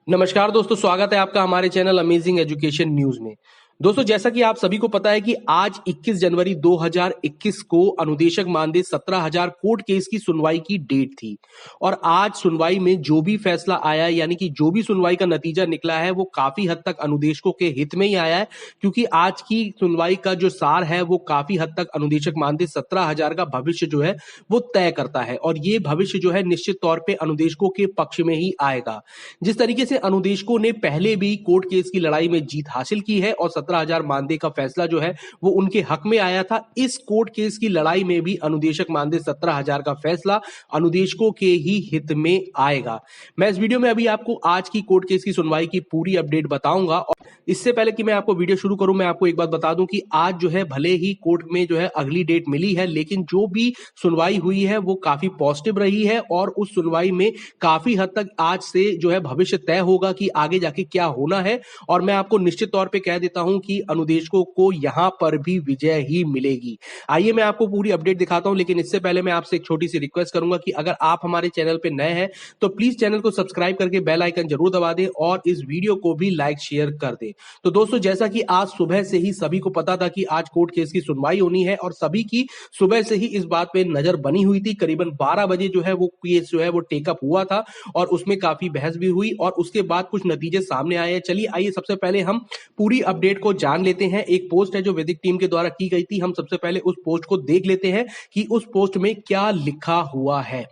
नमस्कार दोस्तों, स्वागत है आपका हमारे चैनल अमेजिंग एजुकेशन न्यूज में। दोस्तों, जैसा कि आप सभी को पता है कि आज 21 जनवरी 2021 को अनुदेशक मानदेय 17,000 कोर्ट केस की सुनवाई की डेट थी और आज सुनवाई में जो भी फैसला आया यानी कि जो भी सुनवाई का नतीजा निकला है वो काफी हद तक अनुदेशकों के हित में ही आया है, क्योंकि आज की सुनवाई का जो सार है वो काफी हद तक अनुदेशक मानदेय 17,000 का भविष्य जो है वो तय करता है और ये भविष्य जो है निश्चित तौर पर अनुदेशकों के पक्ष में ही आएगा। जिस तरीके से अनुदेशकों ने पहले भी कोर्ट केस की लड़ाई में जीत हासिल की है और 17,000 मानदेय का फैसला जो है वो उनके हक में आया था, इस कोर्ट केस की लड़ाई में भी अनुदेशक मानदेय 17,000 का फैसला अनुदेशकों के ही हित में आएगा। मैं इस वीडियो में अभी आपको आज की कोर्ट केस की सुनवाई की पूरी अपडेट बताऊंगा और इससे पहले कि मैं आपको वीडियो शुरू करूं, मैं आपको एक बात बता दूं कि आज जो है भले ही कोर्ट में जो है अगली डेट मिली है, लेकिन जो भी सुनवाई हुई है वो काफी पॉजिटिव रही है और उस सुनवाई में काफी हद तक आज से जो है भविष्य तय होगा कि आगे जाके क्या होना है। और मैं आपको निश्चित तौर पे कह देता हूं कि अनुदेशकों को यहां पर भी विजय ही मिलेगी। आइए मैं आपको पूरी अपडेट दिखाता हूं, लेकिन इससे पहले मैं आपसे एक छोटी सी रिक्वेस्ट करूंगा कि अगर आप हमारे चैनल पे नए हैं तो प्लीज चैनल को सब्सक्राइब करके बेल आइकन जरूर दबा दें और इस वीडियो को भी लाइक शेयर कर दें। तो दोस्तों, जैसा कि आज सुबह से ही सभी को पता था कि आज कोर्ट केस की सुनवाई होनी है और सभी की सुबह से ही इस बात पे नजर बनी हुई थी। करीबन 12 बजे जो है वो केस जो है वो टेकअप हुआ था और उसमें काफी बहस भी हुई और उसके बाद कुछ नतीजे सामने आए हैं। चलिए आइए सबसे पहले हम पूरी अपडेट को जान लेते हैं। एक पोस्ट है जो वैदिक टीम के द्वारा की गई थी, हम सबसे पहले उस पोस्ट को देख लेते हैं कि उस पोस्ट में क्या लिखा हुआ है।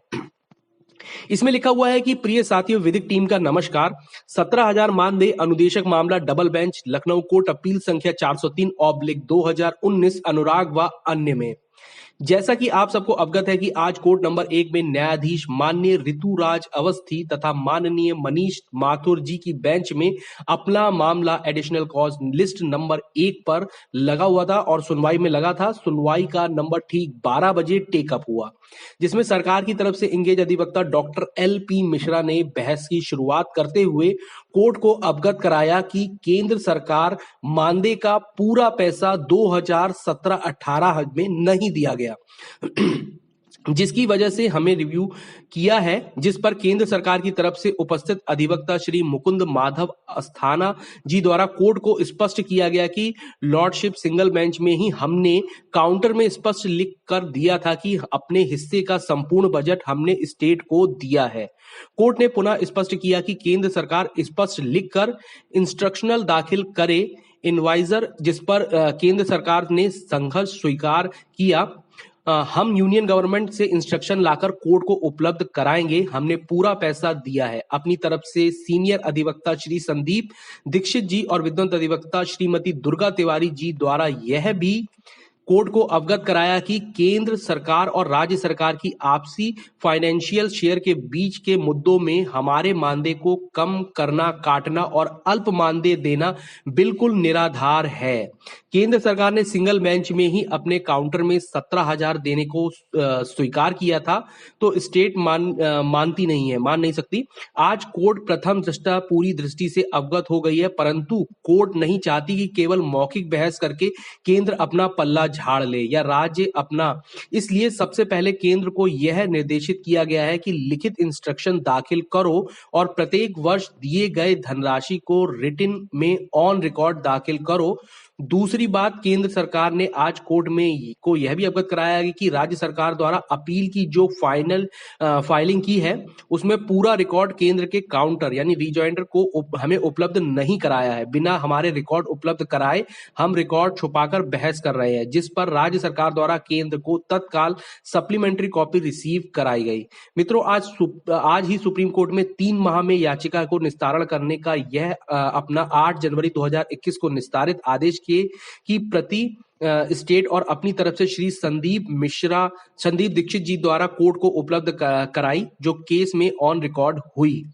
इसमें लिखा हुआ है कि प्रिय साथियों, वैदिक टीम का नमस्कार। 17,000 मानदेय अनुदेशक मामला double bench Lucknow court appeal संख्या 403/2019 अनुराग व अन्य में। जैसा कि आप सबको अवगत है कि आज कोर्ट नंबर 1 में न्यायाधीश माननीय ऋतुराज अवस्थी तथा माननीय मनीष माथुर जी की बेंच में अपना मामला एडिशनल कॉज लिस्ट नंबर 1 पर लगा हुआ था और सुनवाई में लगा था। सुनवाई का नंबर ठीक 12 बजे टेकअप हुआ, जिसमें सरकार की तरफ से इंगेज अधिवक्ता डॉक्टर LP मिश्रा ने बहस की शुरुआत करते हुए कोर्ट को अवगत कराया कि केंद्र सरकार मानदेय का पूरा पैसा 2017-18 में नहीं दिया गया जिसकी वजह से हमें रिव्यू किया है, जिस पर केंद्र सरकार की तरफ से उपस्थित अधिवक्ता श्री मुकुंद माधव अस्थाना जी द्वारा कोर्ट को स्पष्ट किया गया कि लॉर्डशिप सिंगल बेंच में ही हमने काउंटर में स्पष्ट लिख कर दिया था कि अपने हिस्से का संपूर्ण बजट हमने स्टेट को दिया है। कोर्ट ने पुनः स्पष्ट किया कि केंद्र सरकार स्पष्ट लिखकर इंस्ट्रक्शनल दाखिल करे इनवाइजर, जिस पर केंद्र सरकार ने संघर्ष स्वीकार किया। हम यूनियन गवर्नमेंट से इंस्ट्रक्शन लाकर कोर्ट को उपलब्ध कराएंगे, हमने पूरा पैसा दिया है। अपनी तरफ से सीनियर अधिवक्ता श्री संदीप दीक्षित जी और विद्वत अधिवक्ता श्रीमती दुर्गा तिवारी जी द्वारा यह भी कोर्ट को अवगत कराया कि केंद्र सरकार और राज्य सरकार की आपसी फाइनेंशियल शेयर के बीच के मुद्दों में हमारे मानदेय को कम करना, काटना और अल्प मानदेय देना बिल्कुल निराधार है। केंद्र सरकार ने सिंगल बेंच में ही अपने काउंटर में 17,000 देने को स्वीकार किया था, तो स्टेट मानती नहीं है, मान नहीं सकती। आज कोर्ट प्रथम दृष्टया पूरी दृष्टि से अवगत हो गई है, परंतु कोर्ट नहीं चाहती कि केवल मौखिक बहस करके केंद्र अपना पल्ला झाड़ ले या राज्य अपना। इसलिए सबसे पहले केंद्र को यह निर्देशित किया गया है कि लिखित इंस्ट्रक्शन दाखिल करो और प्रत्येक वर्ष दिए गए धनराशि को रिटन में ऑन रिकॉर्ड दाखिल करो। दूसरी बात, केंद्र सरकार ने आज कोर्ट में को यह भी अवगत कराया है कि राज्य सरकार द्वारा अपील की जो फाइनल फाइलिंग की है उसमें पूरा रिकॉर्ड केंद्र के काउंटर यानी रिजॉइंडर को हमें उपलब्ध नहीं कराया है। बिना हमारे रिकॉर्ड उपलब्ध कराए हम रिकॉर्ड छुपाकर बहस कर रहे हैं, जिस पर राज्य सरकार द्वारा केंद्र को तत्काल सप्लीमेंट्री कॉपी रिसीव कराई गई। मित्रों, आज ही सुप्रीम कोर्ट में 3 माह में याचिका को निस्तारण करने का यह अपना 8 जनवरी 2021 को निस्तारित आदेश की प्रति स्टेट और अपनी तरफ से श्री संदीप दीक्षित जी द्वारा कोर्ट को उपलब्ध कराई, जो केस में ऑन रिकॉर्ड हुई।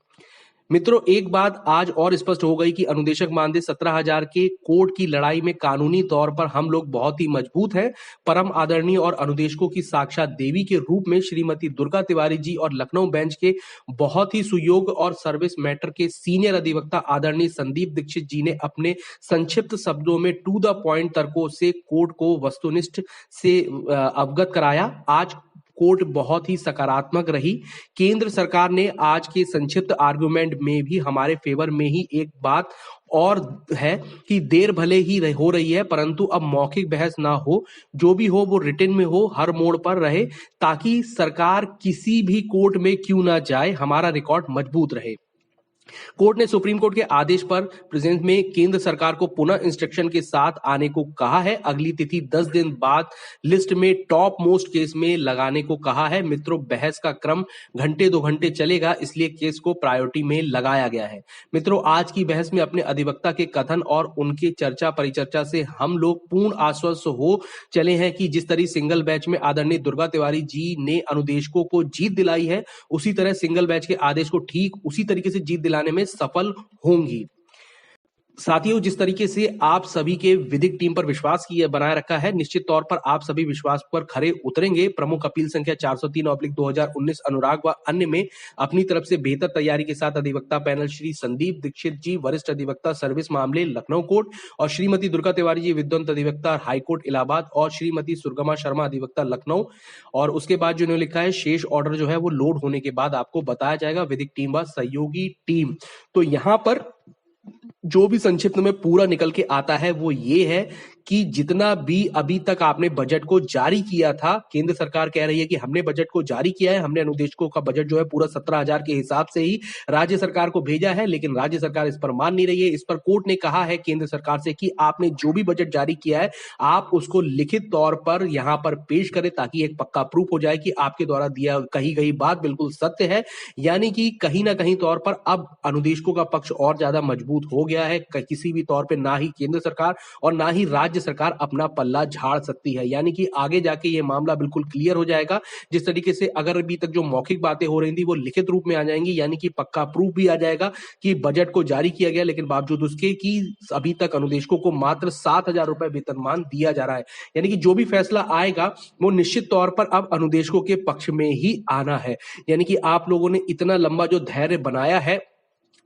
मित्रों, एक बात आज और स्पष्ट हो गई कि अनुदेशक मानदेय 17,000 के कोर्ट की लड़ाई में कानूनी तौर पर हम लोग बहुत ही मजबूत हैं। परम आदरणीय और अनुदेशकों की साक्षात देवी के रूप में श्रीमती दुर्गा तिवारी जी और लखनऊ बेंच के बहुत ही सुयोग्य और सर्विस मैटर के सीनियर अधिवक्ता आदरणीय संदीप दीक्षित जी ने अपने संक्षिप्त शब्दों में टू द पॉइंट तर्कों से कोर्ट को वस्तुनिष्ठ से अवगत कराया। आज कोर्ट बहुत ही सकारात्मक रही। केंद्र सरकार ने आज के संक्षिप्त आर्गुमेंट में भी हमारे फेवर में ही एक बात और है कि देर भले ही हो रही है, परंतु अब मौखिक बहस ना हो, जो भी हो वो रिटन में हो, हर मोड़ पर रहे, ताकि सरकार किसी भी कोर्ट में क्यों ना जाए, हमारा रिकॉर्ड मजबूत रहे। कोर्ट ने सुप्रीम कोर्ट के आदेश पर प्रेजेंस में केंद्र सरकार को पुनः इंस्ट्रक्शन के साथ आने को कहा है। अगली तिथि 10 दिन बाद लिस्ट में टॉप मोस्ट केस में लगाने को कहा है। मित्रों, बहस का क्रम घंटे 2 घंटे चलेगा, इसलिए केस को प्रायोरिटी में लगाया गया है। मित्रों, आज की बहस में अपने अधिवक्ता के कथन और उनके चर्चा परिचर्चा से हम लोग पूर्ण आश्वस्त हो चले हैं कि जिस तरह सिंगल बैच में आदरणीय दुर्गा तिवारी जी ने अनुदेशकों को जीत दिलाई है, उसी तरह सिंगल बैच के आदेश को ठीक उसी तरीके से जीत दिलाने में सफल होंगी। साथियों, जिस तरीके से आप सभी के विधिक टीम पर विश्वास बनाए रखा है, निश्चित तौर पर आप सभी विश्वास पर खरे उतरेंगे। प्रमुख अपील संख्या 403/2019 अनुराग व अन्य में अपनी तरफ से बेहतर तैयारी के साथ अधिवक्ता पैनल श्री संदीप दीक्षित जी, वरिष्ठ अधिवक्ता सर्विस मामले लखनऊ कोर्ट, और श्रीमती दुर्गा तिवारी जी, विद्वंत अधिवक्ता हाईकोर्ट इलाहाबाद, और श्रीमती सुरगमा शर्मा अधिवक्ता लखनऊ। और उसके बाद जो इन्होंने लिखा है, शेष ऑर्डर जो है वो लोड होने के बाद आपको बताया जाएगा, विधिक टीम व सहयोगी टीम। तो यहां पर जो भी संक्षिप्त में पूरा निकल के आता है वो ये है कि जितना भी अभी तक आपने बजट को जारी किया था, केंद्र सरकार कह रही है कि हमने बजट को जारी किया है, हमने अनुदेशकों का बजट जो है पूरा 17,000 के हिसाब से ही राज्य सरकार को भेजा है, लेकिन राज्य सरकार इस पर मान नहीं रही है। इस पर कोर्ट ने कहा है केंद्र सरकार से कि आपने जो भी बजट जारी किया है, आप उसको लिखित तौर पर यहां पर पेश करें, ताकि एक पक्का प्रूफ हो जाए कि आपके द्वारा दिया कही गई बात बिल्कुल सत्य है। यानी कि कहीं ना कहीं तौर पर अब अनुदेशकों का पक्ष और ज्यादा मजबूत हो गया है। किसी भी तौर पर ना ही केंद्र सरकार और ना ही राज्य सरकार अपना पल्ला झाड़ सकती है। यानी कि आगे जाके ये मामला बिल्कुल क्लियर हो जाएगा। जिस तरीके से अगर अभी तक जो मौखिक बातें हो रही थी वो लिखित रूप में आ जाएंगी, यानी कि पक्का प्रूफ भी आ जाएगा कि बजट को जारी किया गया, लेकिन बावजूद उसके कि अभी तक अनुदेशकों को मात्र 7,000 रुपए वेतनमान दिया जा रहा है। यानी कि जो भी फैसला आएगा वो निश्चित तौर पर अब अनुदेशकों के पक्ष में ही आना है। यानी कि आप लोगों ने इतना लंबा जो धैर्य बनाया है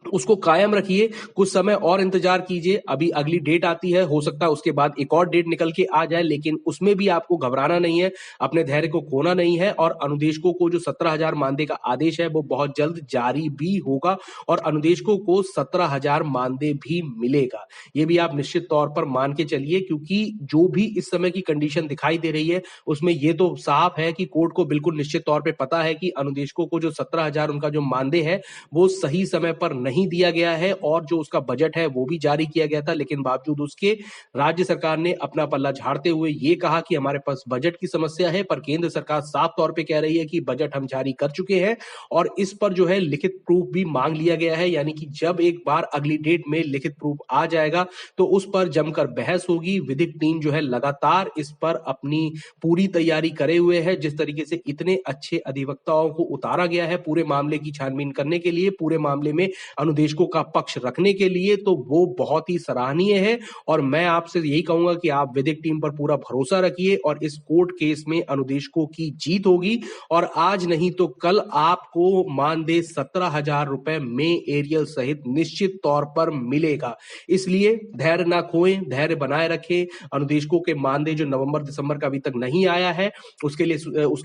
उसको कायम रखिए, कुछ समय और इंतजार कीजिए। अभी अगली डेट आती है, हो सकता है उसके बाद एक और डेट निकल के आ जाए, लेकिन उसमें भी आपको घबराना नहीं है, अपने धैर्य को खोना नहीं है। और अनुदेशकों को जो 17,000 मानदेय का आदेश है वो बहुत जल्द जारी भी होगा और अनुदेशकों को 17,000 मानदेय भी मिलेगा। ये भी आप निश्चित तौर पर मान के चलिए, क्योंकि जो भी इस समय की कंडीशन दिखाई दे रही है उसमें ये तो साफ है कि कोर्ट को बिल्कुल निश्चित तौर पर पता है कि अनुदेशकों को जो 17,000 उनका जो मानदेय है वो सही समय पर नहीं दिया गया है, और जो उसका बजट है वो भी जारी किया गया था, लेकिन बावजूद उसके राज्य सरकार ने अपना पल्ला झाड़ते हुए ये कहा कि हमारे पास बजट की समस्या है। पर केंद्र सरकार साफ तौर पे कह रही है कि बजट हम जारी कर चुके हैं, और इस पर जो है लिखित प्रूफ भी मांग लिया गया है। यानी कि जब एक बार अगली डेट में लिखित प्रूफ आ जाएगा तो उस पर जमकर बहस होगी। विधिक टीम जो है लगातार इस पर अपनी पूरी तैयारी करे हुए है। जिस तरीके से इतने अच्छे अधिवक्ताओं को उतारा गया है पूरे मामले की छानबीन करने के लिए, पूरे मामले में अनुदेशकों का पक्ष रखने के लिए, तो वो बहुत ही सराहनीय है। और मैं आपसे यही कहूंगा कि आप विधिक टीम पर पूरा भरोसा रखिए और इस कोर्ट केस में अनुदेशकों की जीत होगी, और आज नहीं तो कल आपको मानदेय 17,000 रुपए में एरियल सहित निश्चित तौर पर मिलेगा। इसलिए धैर्य ना खोएं, धैर्य बनाए रखें। अनुदेशकों के मानदेय जो नवंबर दिसंबर का अभी तक नहीं आया है, उसके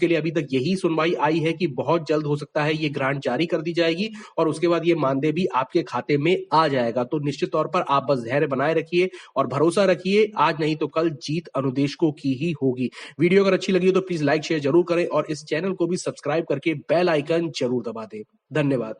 लिए अभी तक यही सुनवाई आई है कि बहुत जल्द हो सकता है ये ग्रांट जारी कर दी जाएगी और उसके बाद ये मानदेय भी आपके खाते में आ जाएगा। तो निश्चित तौर पर आप बस धैर्य बनाए रखिए और भरोसा रखिए, आज नहीं तो कल जीत अनुदेशकों की ही होगी। वीडियो अगर अच्छी लगी हो तो प्लीज लाइक शेयर जरूर करें और इस चैनल को भी सब्सक्राइब करके बेल आइकन जरूर दबा दें। धन्यवाद।